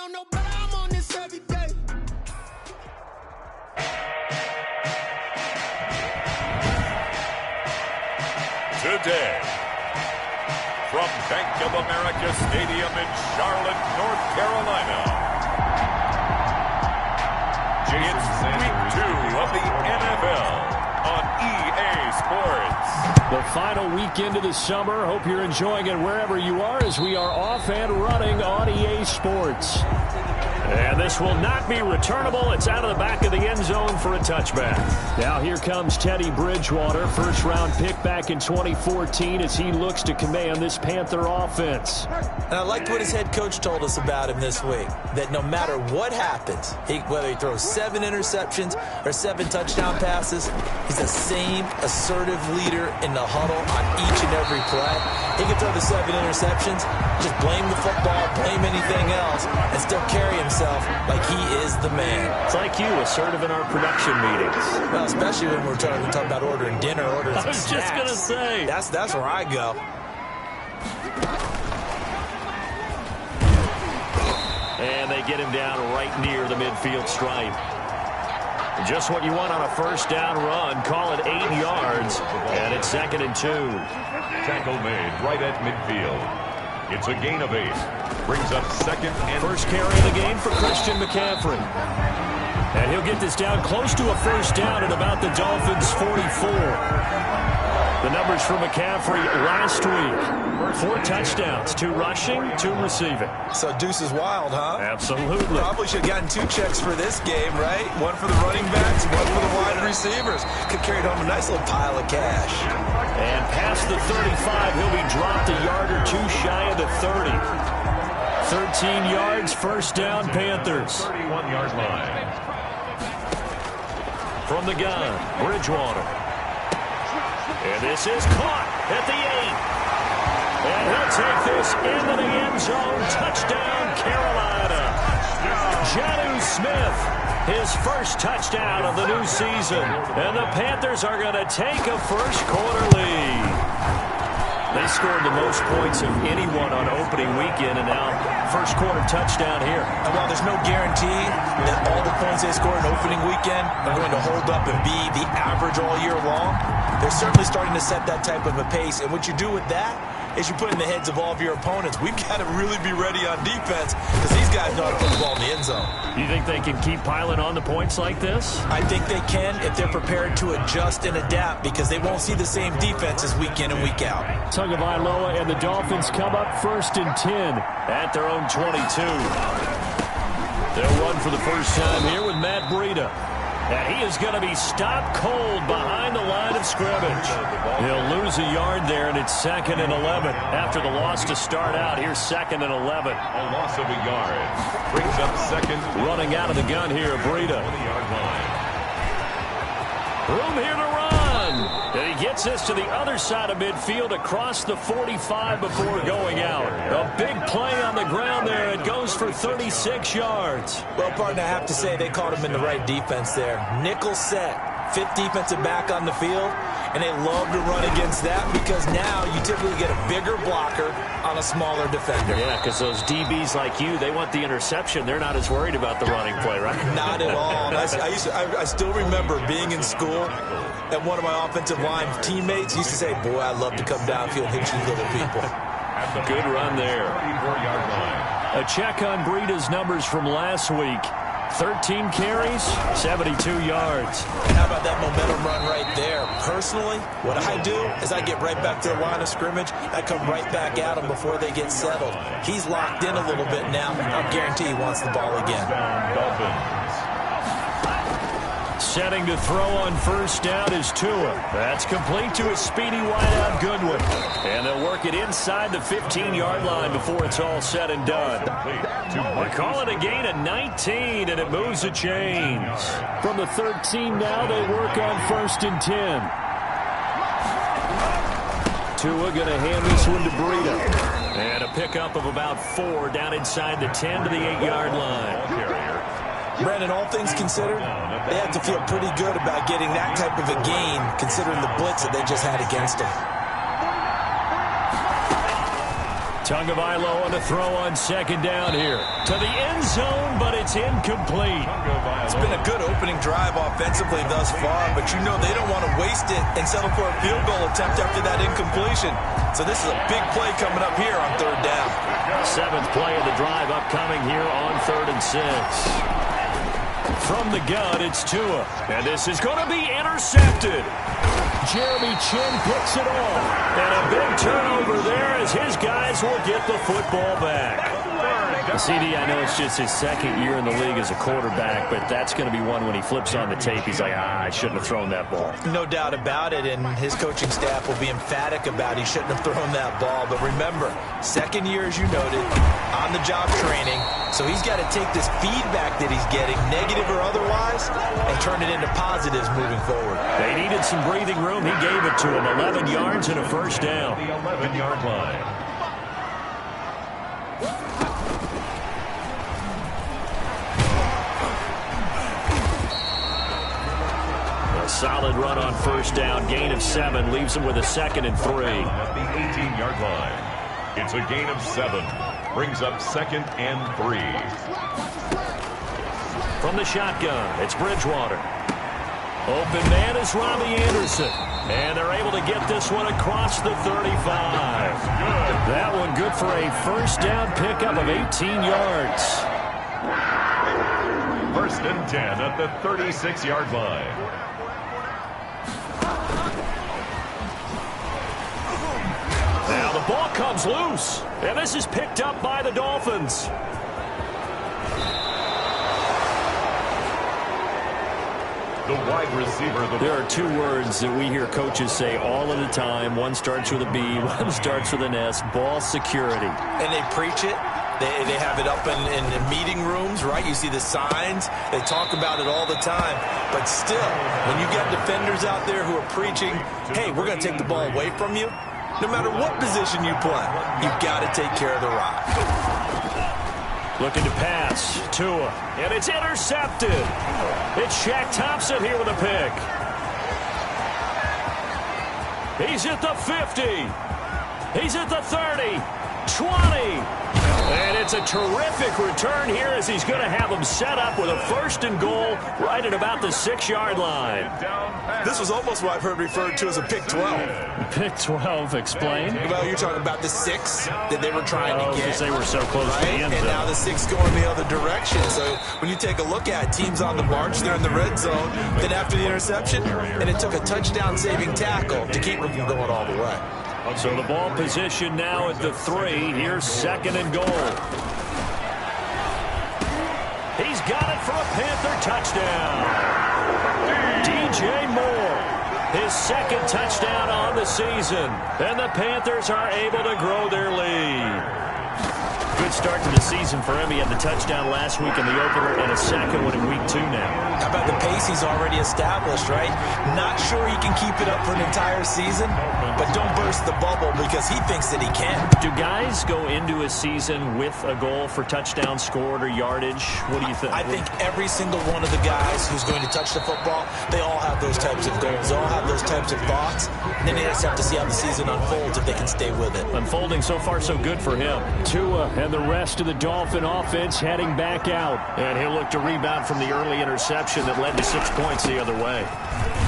no better. I'm on this every day. Today, from Bank of America Stadium in Charlotte, North Carolina, it's week 2 of the NFL on EA Sports. The final weekend of the summer. Hope you're enjoying it wherever you are as we are off and running on EA Sports. And this will not be returnable. It's out of the back of the end zone for a touchback. Now here comes Teddy Bridgewater, first-round pick back in 2014 as he looks to command this Panther offense. And I liked what his head coach told us about him this week, that no matter what happens, whether he throws 7 interceptions or 7 touchdown passes, he's the same assertive leader in the huddle on each and every play. He can throw the 7 interceptions, just blame the football, blame anything else, and still carry himself like he is the man. It's like you, assertive in our production meetings. Well, especially when we're talking about ordering dinner, ordering some snacks. I was just going to say. That's where I go. And they get him down right near the midfield stripe. Just what you want on a first down run. Call it 8 yards, and it's 2nd and 2. Tackle made right at midfield. It's a gain of 8. Brings up 2nd and... First carry of the game for Christian McCaffrey. And he'll get this down close to a first down at about the Dolphins' 44. The numbers for McCaffrey last week. 4 touchdowns, 2 rushing, 2 receiving. So Deuce is wild, huh? Absolutely. Probably should have gotten 2 checks for this game, right? 1 for the running backs, 1 for the wide receivers. Could carry home a nice little pile of cash. And past the 35, he'll be dropped a yard or 2 shy of the 30. 13 yards, first down, Panthers. 31-yard line. From the gun, Bridgewater. And this is caught at the 8. And he'll take this into the end zone. Touchdown, Carolina. Jonnu Smith, his first touchdown of the new season. And the Panthers are going to take a first-quarter lead. They scored the most points of anyone on opening weekend, and now first-quarter touchdown here. And while there's no guarantee that all the points they score in opening weekend are going to hold up and be the average all year long, they're certainly starting to set that type of a pace. And what you do with that is you put in the heads of all of your opponents, we've got to really be ready on defense because these guys know how to put the ball in the end zone. You think they can keep piling on the points like this? I think they can if they're prepared to adjust and adapt because they won't see the same defenses week in and week out. Tagovailoa and the Dolphins come up 1st and 10 at their own 22. They'll run for the first time here with Matt Breida. And he is going to be stopped cold behind the line of scrimmage. He'll lose a yard there, and it's 2nd and 11. After the loss to start out, here's 2nd and 11. A loss of a yard. Brings up 2nd. Running out of the gun here, Breida. 20-yard line. Room here to run. And he gets this to the other side of midfield across the 45 before going out. A big play on the ground there. It goes for 36 yards. Well, partner, I have to say they caught him in the right defense there. Nickel set. 5th defensive back on the field. And they love to run against that because now you typically get a bigger blocker on a smaller defender. Yeah, because those DBs like you, they want the interception. They're not as worried about the running play, right? Not at all. I still remember being in school and one of my offensive line teammates used to say, boy, I'd love to come downfield and hit you little people. Good run there. 34-yard line. A check on Breida's numbers from last week. 13 carries, 72 yards. And how about that momentum run right there? Personally, what I do is I get right back to the line of scrimmage. I come right back at them before they get settled. He's locked in a little bit now. I guarantee he wants the ball again. Dolphins. Setting to throw on first down is Tua. That's complete to a speedy wideout Goodwin. And they'll work it inside the 15-yard line before it's all said and done. We're calling a gain of 19, and it moves the chains. From the 13 now, they work on 1st and 10. Tua going to hand this one to Breida. And a pickup of about 4 down inside the 10 to the 8-yard line. Brandon, all things considered, they have to feel pretty good about getting that type of a gain considering the blitz that they just had against them. Tagovailoa on the throw on second down here. To the end zone, but it's incomplete. It's been a good opening drive offensively thus far, but you know they don't want to waste it and settle for a field goal attempt after that incompletion. So this is a big play coming up here on third down. Seventh play of the drive upcoming here on 3rd and 6. From the gun, it's Tua. And this is going to be intercepted. Jeremy Chin picks it off. And a big turnover there as his guys will get the football back. CD, I know it's just his second year in the league as a quarterback, but that's going to be one when he flips on the tape. He's like, I shouldn't have thrown that ball. No doubt about it, and his coaching staff will be emphatic about he shouldn't have thrown that ball. But remember, second year, as you noted, on-the-job training, so he's got to take this feedback that he's getting, negative or otherwise, and turn it into positives moving forward. They needed some breathing room. He gave it to him. 11 yards and a first down. The 11-yard line. Solid run on first down. Gain of 7 leaves him with a 2nd and 3. At the 18-yard line. It's a gain of 7. Brings up 2nd and 3. From the shotgun, it's Bridgewater. Open man is Robbie Anderson. And they're able to get this one across the 35. That one good for a first down pickup of 18 yards. 1st and 10 at the 36-yard line. Now the ball comes loose, and this is picked up by the Dolphins. The wide receiver. There are 2 words that we hear coaches say all of the time. One starts with a B, one starts with an S, ball security. And they preach it. They have it up in meeting rooms, right? You see the signs. They talk about it all the time. But still, when you got defenders out there who are preaching, hey, we're going to take the ball away from you, no matter what position you play, you've got to take care of the rock. Looking to pass. Tua. And it's intercepted. It's Shaq Thompson here with a pick. He's at the 50. He's at the 30. 20. And it's a terrific return here as he's going to have him set up with a 1st and goal right at about the 6-yard line. This was almost what I've heard referred to as a pick 12. Pick 12, explain. Well, you're talking about the 6 that they were trying to get. Because they were so close to the end zone. And now the 6 going the other direction. So when you take a look at teams on the march, they're in the red zone. Then after the interception, and it took a touchdown-saving tackle to keep them from going all the way. So the ball position now at the 3. Here's 2nd and goal. He's got it for a Panther touchdown. DJ Moore, his 2nd touchdown on the season. And the Panthers are able to grow their lead. Good start to the season for him. He had the touchdown last week in the opener and a 2nd one in week 2 now. How about the pace he's already established, right? Not sure he can keep it up for an entire season, but don't burst the bubble because he thinks that he can. Do guys go into a season with a goal for touchdown scored or yardage? What do you think? I think every single one of the guys who's going to touch the football, they all have those types of goals. They all have those types of thoughts. And then they just have to see how the season unfolds if they can stay with it. Unfolding so far so good for him. Tua and the rest of the Dolphin offense heading back out. And he'll look to rebound from the early interception that led to 6 points the other way.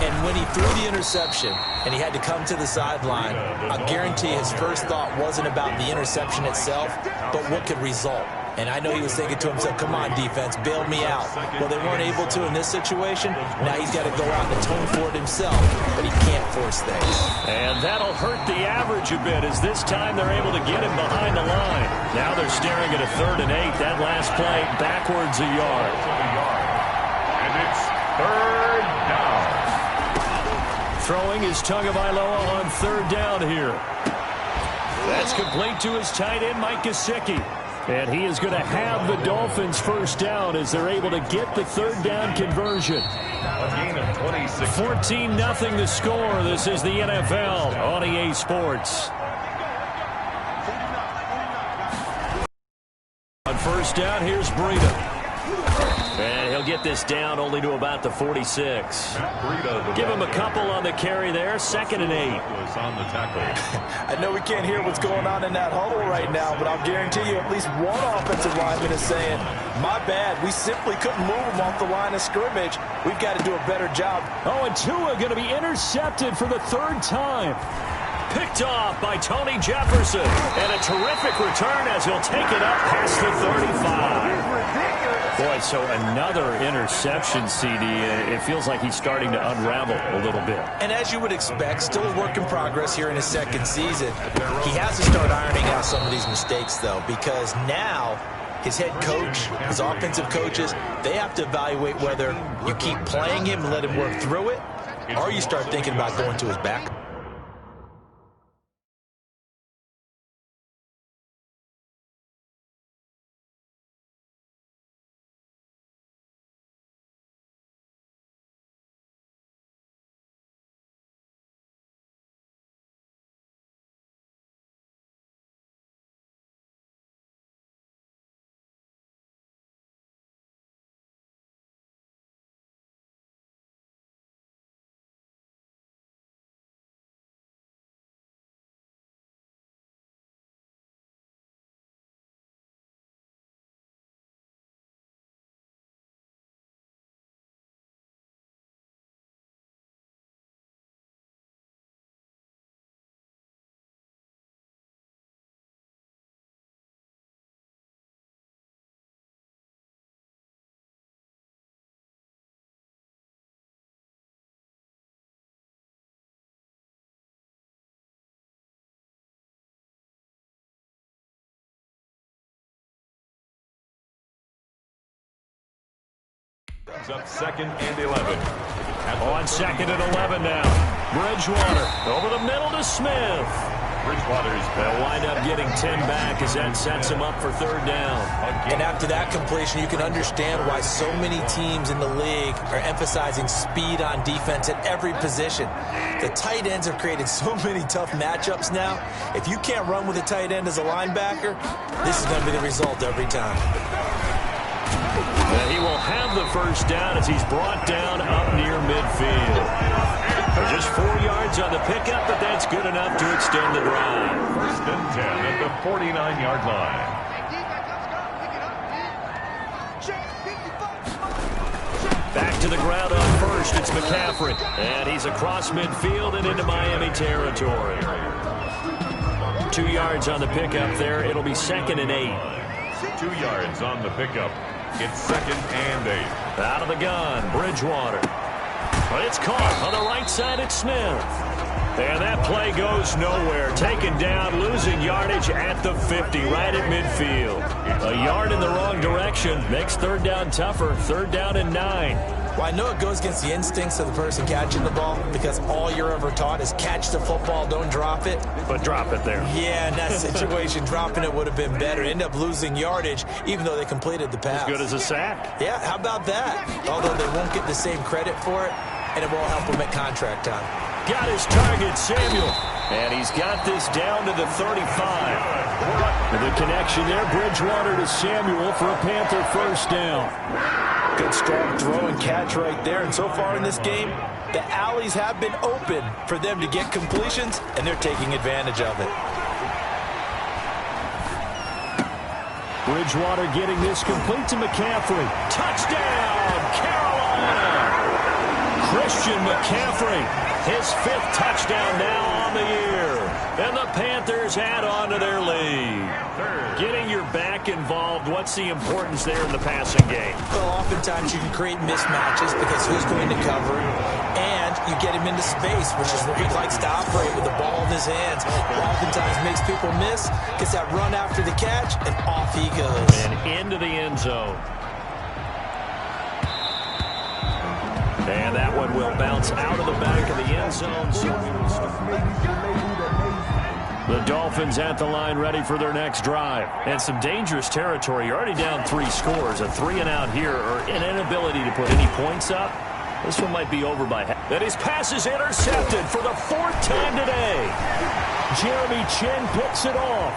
And when he threw the interception and he had to come to the sideline, I guarantee his first thought wasn't about the interception itself, but what could result. And I know he was thinking to himself, come on, defense, bail me out. Well, they weren't able to in this situation. Now he's got to go out and atone for it himself, but he can't force things. And that'll hurt the average a bit as this time they're able to get him behind the line. Now they're staring at a 3rd and 8. That last play backwards a yard. And it's 3rd down. Throwing is Tagovailoa on 3rd down here. That's complete to his tight end, Mike Gesicki. And he is going to have the Dolphins first down as they're able to get the 3rd down conversion. A gain of 26. 14-0 the score. This is the NFL on EA Sports. On first down, here's Breida. And he'll get this down only to about the 46. Give him a couple on the carry there. 2nd and 8. Was on the tackle. I know we can't hear what's going on in that huddle right now, but I'll guarantee you at least one offensive lineman is saying, my bad, we simply couldn't move him off the line of scrimmage. We've got to do a better job. Oh, and Tua going to be intercepted for the 3rd time. Picked off by Tony Jefferson. And a terrific return as he'll take it up past the 35. Boy, so another interception, CD. It feels like he's starting to unravel a little bit. And as you would expect, still a work in progress here in his 2nd season. He has to start ironing out some of these mistakes, though, because now his head coach, his offensive coaches, they have to evaluate whether you keep playing him and let him work through it, or you start thinking about going to his back. Brings up 2nd and 11. On 2nd and 11 now. Bridgewater over the middle to Smith. Bridgewater's They'll wind up getting 10 back as that sets him up for 3rd down. And after that completion, you can understand why so many teams in the league are emphasizing speed on defense at every position. The tight ends have created so many tough matchups now. If you can't run with a tight end as a linebacker, this is going to be the result every time. And he will have the 1st down as he's brought down up near midfield. Just 4 yards on the pickup, but that's good enough to extend the drive. 1st and 10 at the 49-yard line. Back to the ground on 1st, it's McCaffrey. And he's across midfield and into Miami territory. 2 yards on the pickup there. It'll be 2nd and 8. 2 yards on the pickup. It's 2nd and 8. Out of the gun, Bridgewater. But it's caught on the right side at Smith. And that play goes nowhere. Taken down, losing yardage at the 50, right at midfield. A yard in the wrong direction makes 3rd down tougher. 3rd down and 9. Well, I know it goes against the instincts of the person catching the ball because all you're ever taught is catch the football, don't drop it. But drop it there. Yeah, in that situation, dropping it would have been better. End up losing yardage, even though they completed the pass. As good as a sack. Yeah, how about that? Although they won't get the same credit for it, and it won't help them at contract time. Got his target, Samuel. And he's got this down to the 35. The connection there, Bridgewater to Samuel for a Panther 1st down. Good strong throw and catch right there. And so far in this game, the alleys have been open for them to get completions, and they're taking advantage of it. Bridgewater getting this complete to McCaffrey. Touchdown, Carolina! Christian McCaffrey, his 5th touchdown now on the year. And the Panthers add on to their lead. Getting your back involved, what's the importance there in the passing game? Well, oftentimes you can create mismatches because who's going to cover him, and you get him into space, which is where he likes to operate with the ball in his hands. Oftentimes makes people miss, gets that run after the catch, and off he goes. And into the end zone. And that one will bounce out of the back of the end zone. The Dolphins at the line ready for their next drive. And some dangerous territory. You're already down 3 scores. A 3-and-out here or an inability to put any points up. This one might be over by half. And his pass is intercepted for the 4th time today. Jeremy Chin picks it off.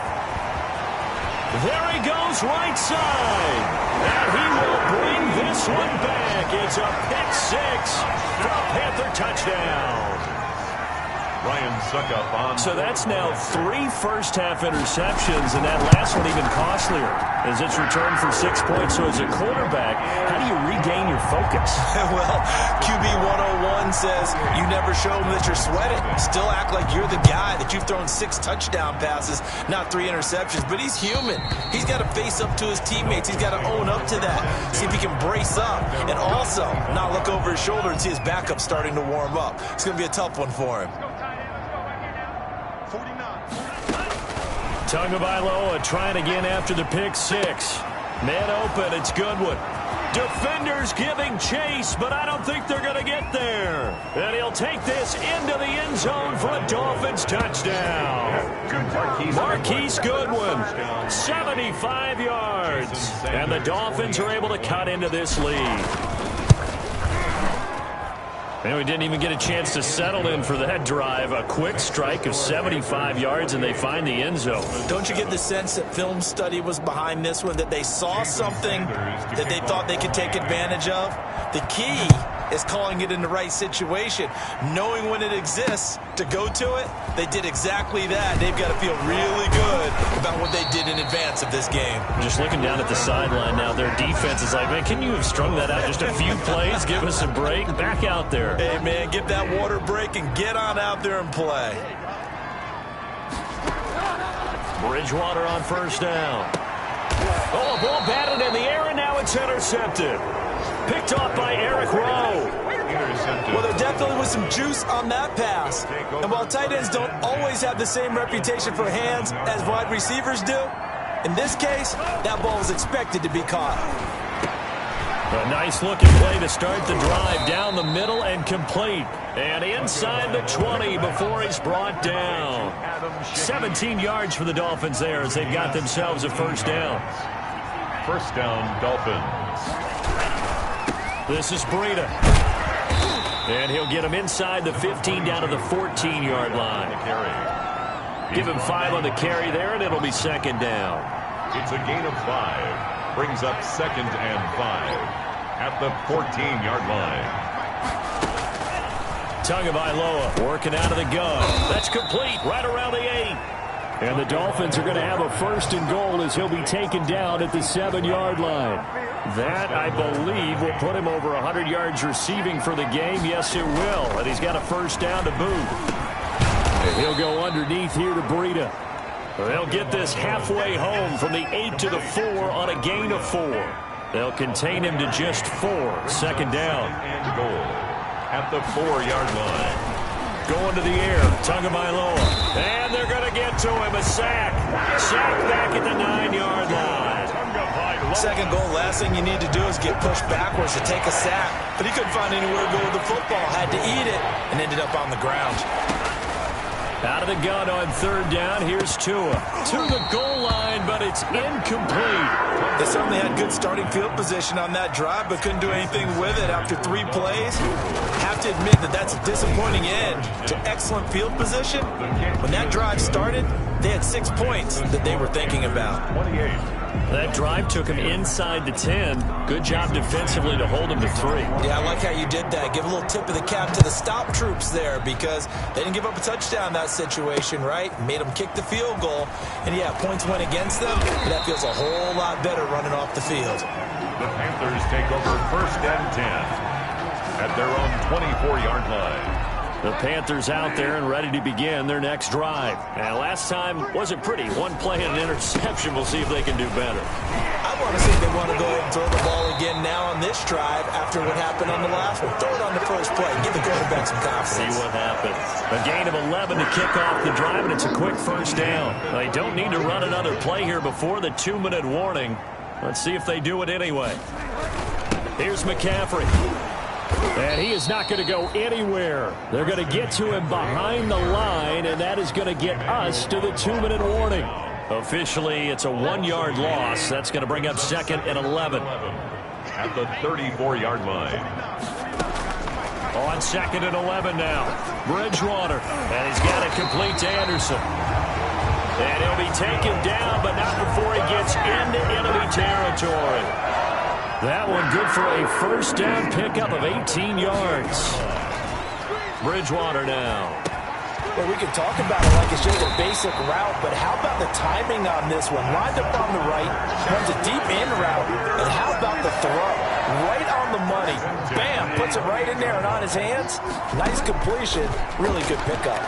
There he goes, right side. And he will bring this one back. It's a pick six for a Panther touchdown. Ryan Suckup on. So that's now 3 first-half interceptions, and that last one even costlier as it's returned for 6 points. So as a quarterback, how do you regain your focus? Well, QB 101 says you never show them that you're sweating. Still act like you're the guy, that you've thrown 6 touchdown passes, not 3 interceptions. But he's human. He's got to face up to his teammates. He's got to own up to that. See if he can brace up and also not look over his shoulder and see his backup starting to warm up. It's going to be a tough one for him. Tagovailoa trying again after the pick six. Man open, it's Goodwin. Defenders giving chase, but I don't think they're going to get there. And he'll take this into the end zone for a Dolphins touchdown. Marquise Goodwin, 75 yards. And the Dolphins are able to cut into this lead. And we didn't even get a chance to settle in for that drive. A quick strike of 75 yards, and they find the end zone. Don't you get the sense that film study was behind this one, that they saw something that they thought they could take advantage of? The key is calling it in the right situation, knowing when it exists to go to it. They did exactly that. They've got to feel really good about what they did in advance of this game. Just looking down at the sideline now, their defense is like, man, can you have strung that out just a few plays? Give us a break. Back out there. Hey, man, get that water break and get on out there and play. Bridgewater on first down. Oh, a ball batted in the air, and now it's intercepted. Picked off by Eric Rowe. Well, there definitely was some juice on that pass. And while tight ends don't always have the same reputation for hands as wide receivers do, in this case, that ball was expected to be caught. A nice looking play to start the drive down the middle and complete. And inside the 20 before he's brought down. 17 yards for the Dolphins there as they've got themselves a first down. First down, Dolphins. This is Breida. And he'll get him inside the 15 down to the 14-yard line. Give him 5 on the carry there, and it'll be second down. It's a gain of 5. Brings up second and 5 at the 14-yard line. Tagovailoa working out of the gun. That's complete right around the 8. And the Dolphins are going to have a first and goal as he'll be taken down at the 7-yard line. That, I believe, will put him over 100 yards receiving for the game. Yes, it will. And he's got a first down to boot. And he'll go underneath here to Breida. They'll get this halfway home from the 8 to the 4 on a gain of 4. They'll contain him to just 4. Second down. And goal at the 4-yard line. Going to the air, Tagovailoa. And they're going to get to him. A sack. Sack back at the 9-yard line. Second goal, last thing you need to do is get pushed backwards to take a sack. But he couldn't find anywhere to go with the football. Had to eat it and ended up on the ground. Out of the gun on third down. Here's Tua. To the goal line, but it's incomplete. They certainly had good starting field position on that drive, but couldn't do anything with it after 3 plays. Have to admit that that's a disappointing end to excellent field position. When that drive started, they had 6 points that they were thinking about. 28. That drive took him inside the 10. Good job defensively to hold him to 3. Yeah, I like how you did that. Give a little tip of the cap to the stop troops there because they didn't give up a touchdown in that situation, right? Made them kick the field goal. And, yeah, points went against them, but that feels a whole lot better running off the field. The Panthers take over first and 10 at their own 24-yard line. The Panthers out there and ready to begin their next drive. And last time wasn't pretty. 1 play and an interception. We'll see if they can do better. I want to see if they want to go ahead and throw the ball again now on this drive after what happened on the last one. Throw it on the first play. Give the quarterback some confidence. See what happens. A gain of 11 to kick off the drive, and it's a quick first down. They don't need to run another play here before the 2-minute warning. Let's see if they do it anyway. Here's McCaffrey. And he is not going to go anywhere. They're going to get to him behind the line, and that is going to get us to the 2-minute warning. Officially, it's a 1-yard loss. That's going to bring up second and 11. At the 34-yard line. On second and 11 now. Bridgewater. And he's got it complete to Anderson. And he'll be take him down, but not before he gets into enemy territory. That one good for a first down pickup of 18 yards. Bridgewater now. Well, we can talk about it like it's just a basic route, but how about the timing on this one? Lined up on the right, runs a deep in route, and how about the throw? Right on the money. Bam, puts it right in there and on his hands. Nice completion, really good pickup.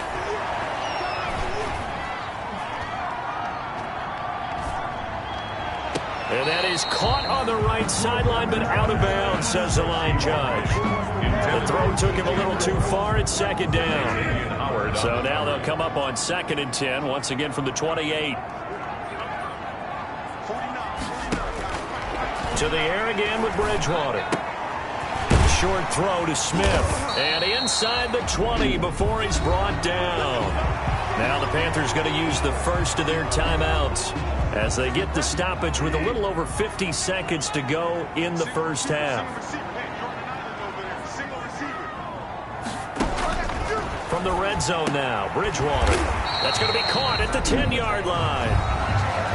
And that is caught on the right sideline, but out of bounds, says the line judge. The throw took him a little too far. It's second down. So now they'll come up on 2nd and 10, once again from the 28. To the air again with Bridgewater. Short throw to Smith. And inside the 20 before he's brought down. Now the Panthers going to use the first of their timeouts as they get the stoppage with a little over 50 seconds to go in the first half. From the red zone now, Bridgewater. That's going to be caught at the 10-yard line.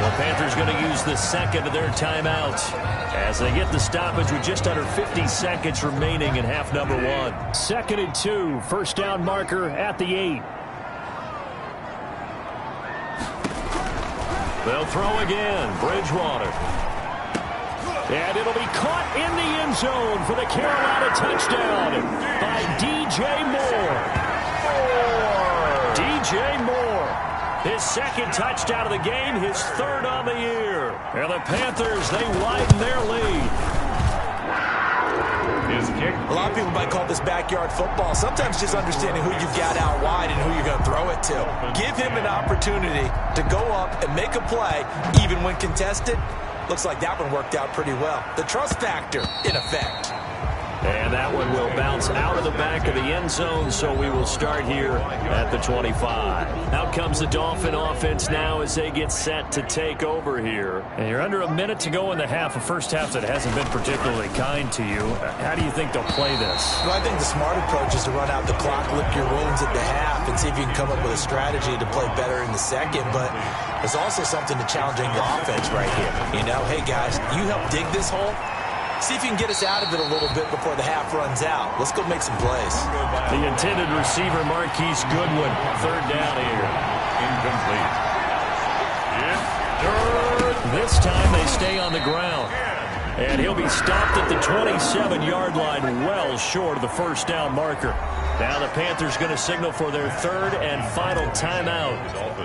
The Panthers going to use the second of their timeouts as they get the stoppage with just under 50 seconds remaining in half number 1. 2nd and 2, first down marker at the 8. They'll throw again. Bridgewater. And it'll be caught in the end zone for the Carolina touchdown by D.J. Moore. D.J. Moore. His second touchdown of the game, his third on the year. And the Panthers, they widen their lead. His kick. A lot of people might call this backyard football. Sometimes just understanding who you've got out wide and who you're going to throw it to. Give him an opportunity to go up and make a play, even when contested. Looks like that one worked out pretty well. The trust factor in effect. And that one will bounce out of the back of the end zone, so we will start here at the 25. Out comes the Dolphin offense now as they get set to take over here. And you're under a minute to go in the half, a first half that hasn't been particularly kind to you. How do you think they'll play this? Well, I think the smart approach is to run out the clock, lick your wounds at the half, and see if you can come up with a strategy to play better in the second. But there's also something to challenging the offense right here. You know, hey, guys, you help dig this hole. See if you can get us out of it a little bit before the half runs out. Let's go make some plays. The intended receiver, Marquise Goodwin. Third down here. Incomplete. This time they stay on the ground. And he'll be stopped at the 27-yard line, well short of the first down marker. Now the Panthers going to signal for their third and final timeout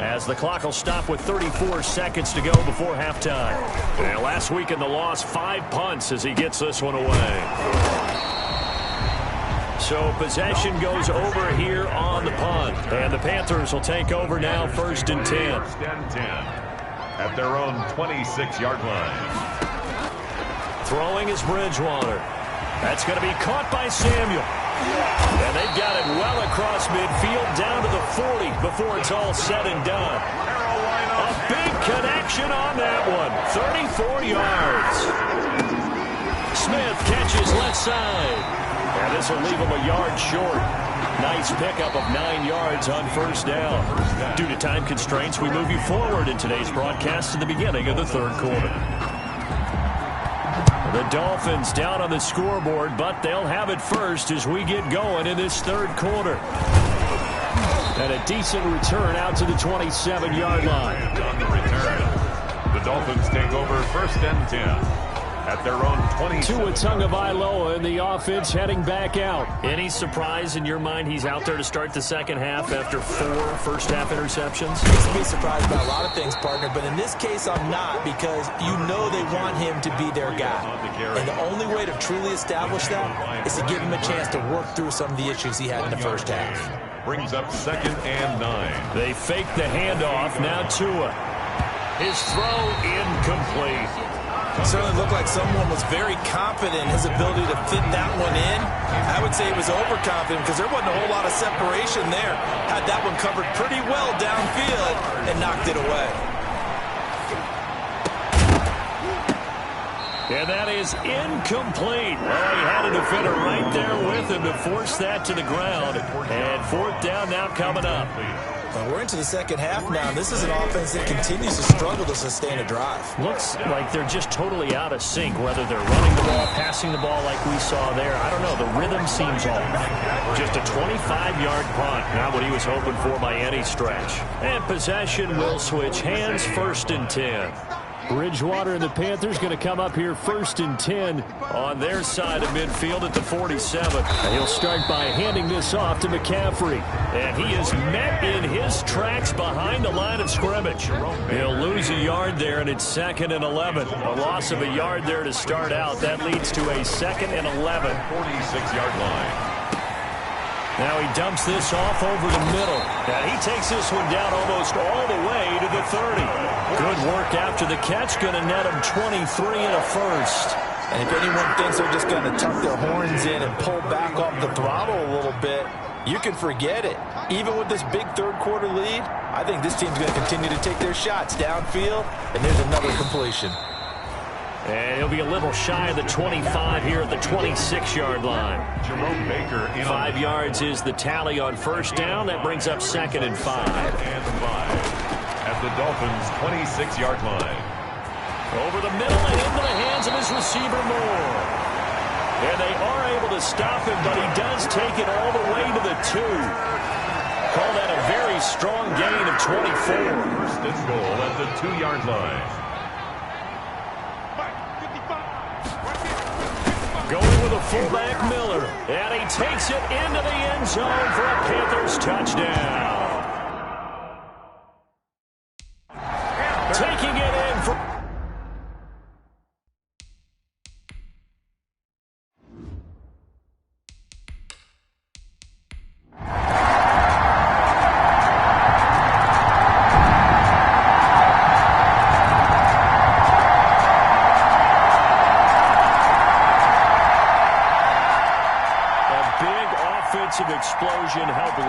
as the clock will stop with 34 seconds to go before halftime. And last week in the loss, 5 punts as he gets this one away. So possession goes over here on the punt. And the Panthers will take over now, 1st and 10. First and 10 at their own 26-yard line. Throwing is Bridgewater. That's going to be caught by Samuel. And they've got it well across midfield down to the 40 before it's all said and done. A big connection on that one. 34 yards. Smith catches left side. And this will leave him a yard short. Nice pickup of 9 yards on first down. Due to time constraints, we move you forward in today's broadcast to the beginning of the third quarter. The Dolphins down on the scoreboard, but they'll have it first as we get going in this third quarter. And a decent return out to the 27-yard line. On the return, the Dolphins take over 1st and 10 at their own 27. Tua Tagovailoa in the offense heading back out. Any surprise in your mind he's out there to start the second half after 4 first-half interceptions? You can be surprised by a lot of things, partner, but in this case I'm not, because you know they want him to be their guy. And the only way to truly establish that is to give him a chance to work through some of the issues he had in the first half. Brings up 2nd and 9. They fake the handoff. Now Tua. His throw incomplete. It certainly looked like someone was very confident in his ability to fit that one in. I would say he was overconfident because there wasn't a whole lot of separation there. Had that one covered pretty well downfield and knocked it away. And that is incomplete. Well, he had a defender right there with him to force that to the ground. And 4th down now coming up. And we're into the second half now, and this is an offense that continues to struggle to sustain a drive. Looks like they're just totally out of sync, whether they're running the ball, passing the ball like we saw there. I don't know. The rhythm seems off. Just a 25-yard punt. Not what he was hoping for by any stretch. And possession will switch hands, 1st and 10. Bridgewater and the Panthers going to come up here 1st and 10 on their side of midfield at the 47. He'll start by handing this off to McCaffrey. And he is met in his tracks behind the line of scrimmage. He'll lose a yard there, and it's 2nd and 11. A loss of a yard there to start out. That leads to a 2nd and 11. 46-yard line. Now he dumps this off over the middle. And he takes this one down almost all the way to the 30. Good work after the catch. Going to net him 23 and a first. And if anyone thinks they're just going to tuck their horns in and pull back off the throttle a little bit, you can forget it. Even with this big third-quarter lead, I think this team's going to continue to take their shots downfield, and there's another completion. And he'll be a little shy of the 25 here at the 26-yard line. Jerome Baker in 5 yards is the tally on 1st down. That brings up 2nd and 5. and 5 at the Dolphins' 26-yard line. Over the middle and into the hands of his receiver Moore. And they are able to stop him, but he does take it all the way to the 2. Call that a very strong gain of 24. 1st and goal at the 2-yard line. Going with a fullback Miller. And he takes it into the end zone for a Panthers touchdown. Taking it in for... explosion helped